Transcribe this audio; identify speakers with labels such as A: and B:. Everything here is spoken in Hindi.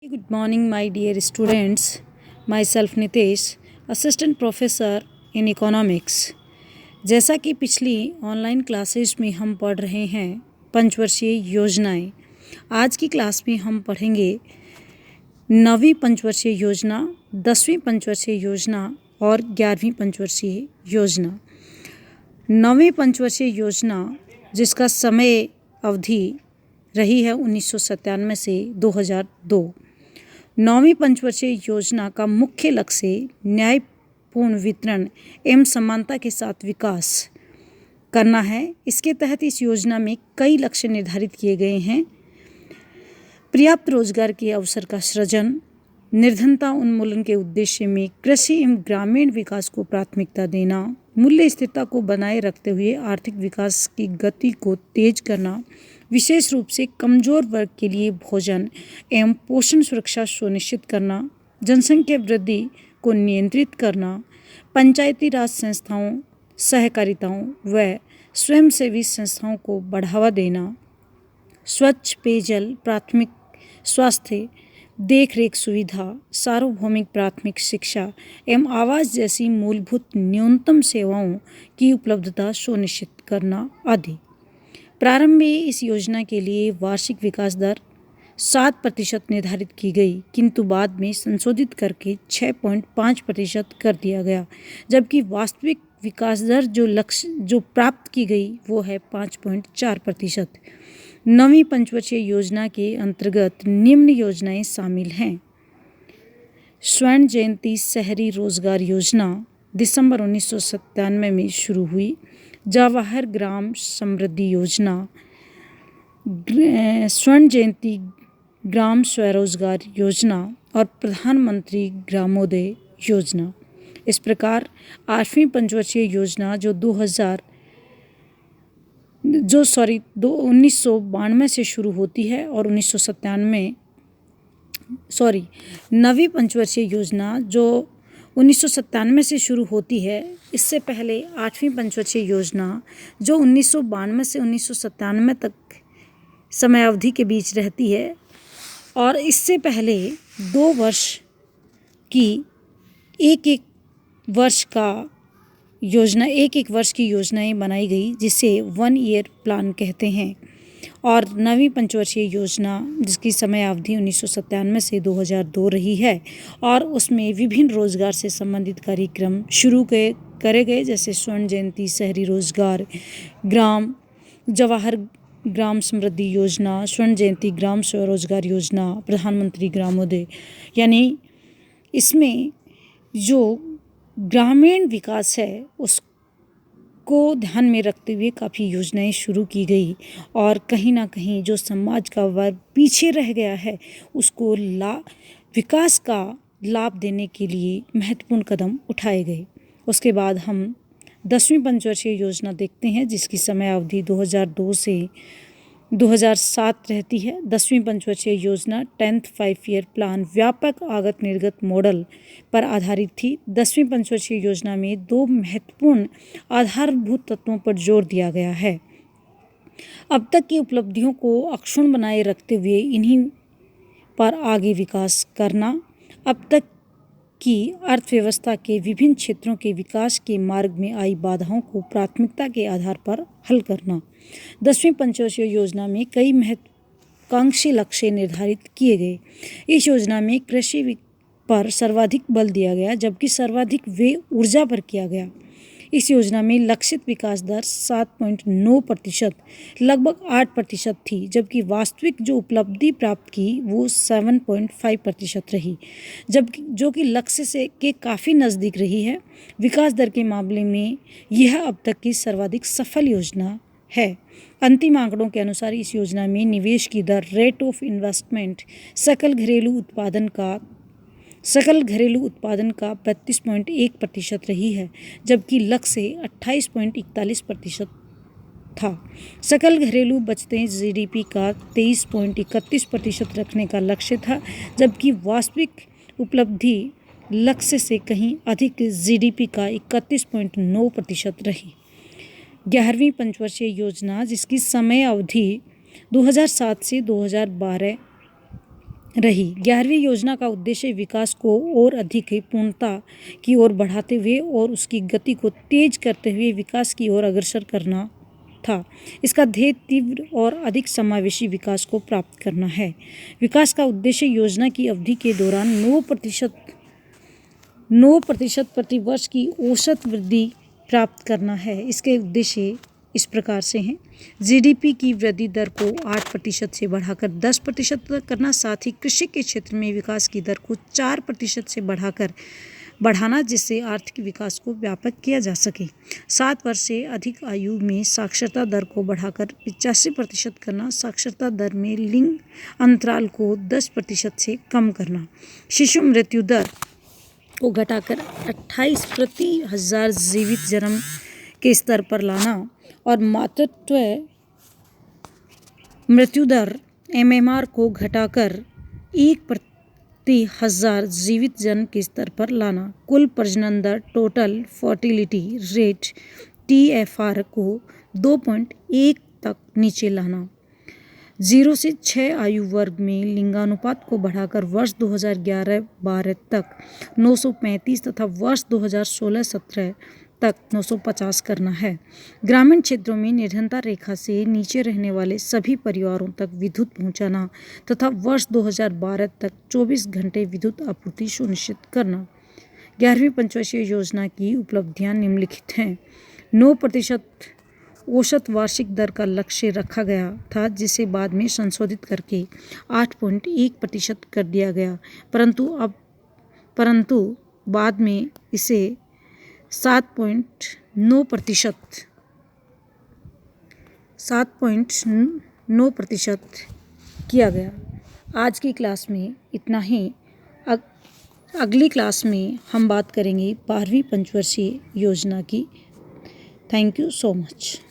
A: Good morning, my dear students. Myself Nitesh, Assistant Professor in Economics. जैसा कि पिछली ऑनलाइन क्लासेस में हम पढ़ रहे हैं पंचवर्षीय योजनाएं, आज की क्लास में हम पढ़ेंगे 9वीं पंचवर्षीय योजना, 10वीं पंचवर्षीय योजना और 11वीं पंचवर्षीय योजना। 9वीं पंचवर्षीय योजना जिसका समय अवधि रही है 1997 से 2002। 9वीं पंचवर्षीय योजना का मुख्य लक्ष्य न्यायपूर्ण वितरण एवं समानता के साथ विकास करना है। इसके तहत इस योजना में कई लक्ष्य निर्धारित किए गए हैं। पर्याप्त रोजगार के अवसर का सृजन, निर्धनता उन्मूलन के उद्देश्य में कृषि एवं ग्रामीण विकास को प्राथमिकता देना, मूल्य स्थिरता को बनाए रखते हुए आर्थिक विकास की गति को तेज करना, विशेष रूप से कमजोर वर्ग के लिए भोजन एवं पोषण सुरक्षा सुनिश्चित करना, जनसंख्या वृद्धि को नियंत्रित करना, पंचायती राज संस्थाओं, सहकारिताओं व स्वयंसेवी संस्थाओं को बढ़ावा देना, स्वच्छ पेयजल, प्राथमिक स्वास्थ्य देखरेख सुविधा, सार्वभौमिक प्राथमिक शिक्षा एवं आवास जैसी मूलभूत न्यूनतम सेवाओं की उपलब्धता सुनिश्चित करना आदि। प्रारंभ में इस योजना के लिए वार्षिक विकास दर 7% निर्धारित की गई, किंतु बाद में संशोधित करके 6.5% कर दिया गया, जबकि वास्तविक विकास दर जो प्राप्त की गई वो है 5.4%। 9वीं पंचवर्षीय योजना के अंतर्गत निम्न योजनाएं शामिल हैं। स्वर्ण जयंती शहरी रोजगार योजना दिसंबर 1997 में शुरू हुई। जवाहर ग्राम समृद्धि योजना, स्वर्ण जयंती ग्राम स्वरोजगार योजना और प्रधानमंत्री ग्रामोदय योजना। इस प्रकार 8वीं पंचवर्षीय योजना जो 1992 से शुरू होती है और 9वीं पंचवर्षीय योजना जो 1997 से शुरू होती है। इससे पहले 8वीं पंचवर्षीय योजना जो 1992 से 1997 तक समयावधि के बीच रहती है और इससे पहले 2 वर्ष की एक वर्ष की योजनाएं बनाई गई, जिसे 1 ईयर प्लान कहते हैं। और 9वीं पंचवर्षीय योजना जिसकी समय अवधि 1997 से 2002 रही है और उसमें विभिन्न रोजगार से संबंधित कार्यक्रम शुरू करे गए, जैसे स्वर्ण जयंती शहरी रोजगार, जवाहर ग्राम समृद्धि योजना, स्वर्ण जयंती ग्राम स्वरोजगार योजना, प्रधानमंत्री ग्रामोदय। यानी इसमें जो ग्रामीण विकास है उसको ध्यान में रखते हुए काफ़ी योजनाएं शुरू की गई और कहीं ना कहीं जो समाज का वर्ग पीछे रह गया है उसको विकास का लाभ देने के लिए महत्वपूर्ण कदम उठाए गए। उसके बाद हम 10वीं पंचवर्षीय योजना देखते हैं, जिसकी समय अवधि 2002 से 2007 रहती है। 10वीं पंचवर्षीय योजना 10th 5 ईयर प्लान व्यापक आगत निर्गत मॉडल पर आधारित थी। 10वीं पंचवर्षीय योजना में 2 महत्वपूर्ण आधारभूत तत्वों पर जोर दिया गया है। अब तक की उपलब्धियों को अक्षुण्ण बनाए रखते हुए इन्हीं पर आगे विकास करना, अब तक की अर्थव्यवस्था के विभिन्न क्षेत्रों के विकास के मार्ग में आई बाधाओं को प्राथमिकता के आधार पर हल करना। 10वीं पंचवर्षीय योजना में कई महत्वाकांक्षी लक्ष्य निर्धारित किए गए। इस योजना में कृषि पर सर्वाधिक बल दिया गया, जबकि सर्वाधिक व्यय ऊर्जा पर किया गया। इस योजना में लक्षित विकास दर 7.9% लगभग 8% थी, जबकि वास्तविक जो उपलब्धि प्राप्त की वो 7.5% रही, जो कि लक्ष्य के काफ़ी नज़दीक रही है। विकास दर के मामले में यह अब तक की सर्वाधिक सफल योजना है। अंतिम आंकड़ों के अनुसार इस योजना में निवेश की दर रेट ऑफ इन्वेस्टमेंट सकल घरेलू उत्पादन का 32.1% रही है, जबकि लक्ष्य 28.41% था। सकल घरेलू बचतें जीडीपी का 23.31% रखने का लक्ष्य था, जबकि वास्तविक उपलब्धि लक्ष्य से कहीं अधिक जीडीपी का 31.9% रही। 11वीं पंचवर्षीय योजना जिसकी समय अवधि 2007 से 2012 रही। 11वीं योजना का उद्देश्य विकास को और अधिक पूर्णता की ओर बढ़ाते हुए और उसकी गति को तेज करते हुए विकास की ओर अग्रसर करना था। इसका ध्येय तीव्र और अधिक समावेशी विकास को प्राप्त करना है। विकास का उद्देश्य योजना की अवधि के दौरान 9% प्रति वर्ष की औसत वृद्धि प्राप्त करना है। इसके उद्देश्य इस प्रकार से हैं: जीडीपी की वृद्धि दर को 8% से बढ़ाकर 10% तक करना, साथ ही कृषि के क्षेत्र में विकास की दर को 4% से बढ़ाना, जिससे आर्थिक विकास को व्यापक किया जा सके। 7 वर्ष से अधिक आयु में साक्षरता दर को बढ़ाकर 85% करना, साक्षरता दर में लिंग अंतराल को 10% से कम करना, शिशु मृत्यु दर को घटाकर 28 प्रति हजार जीवित जन्म के स्तर पर लाना और मातृत्व मृत्यु दर MMR को घटाकर 1 प्रति हजार जीवित जन्म के स्तर पर लाना, कुल प्रजनन दर टोटल फर्टिलिटी रेट TFR को 2.1 तक नीचे लाना, 0 से 6 आयु वर्ग में लिंगानुपात को बढ़ाकर वर्ष 2011-12 तक 935 तथा वर्ष 2016-17 तक 950 करना है। ग्रामीण क्षेत्रों में निर्धनता रेखा से नीचे रहने वाले सभी परिवारों तक विद्युत पहुंचाना तथा वर्ष 2012 तक 24 घंटे विद्युत आपूर्ति सुनिश्चित करना। 11वीं पंचवर्षीय योजना की उपलब्धियां निम्नलिखित हैं। 9% औसत वार्षिक दर का लक्ष्य रखा गया था, जिसे बाद में संशोधित करके 8.1% कर दिया गया, परंतु बाद में इसे 7.9% किया गया। आज की क्लास में इतना ही। अगली क्लास में हम बात करेंगे 12वीं पंचवर्षीय योजना की। Thank you so much.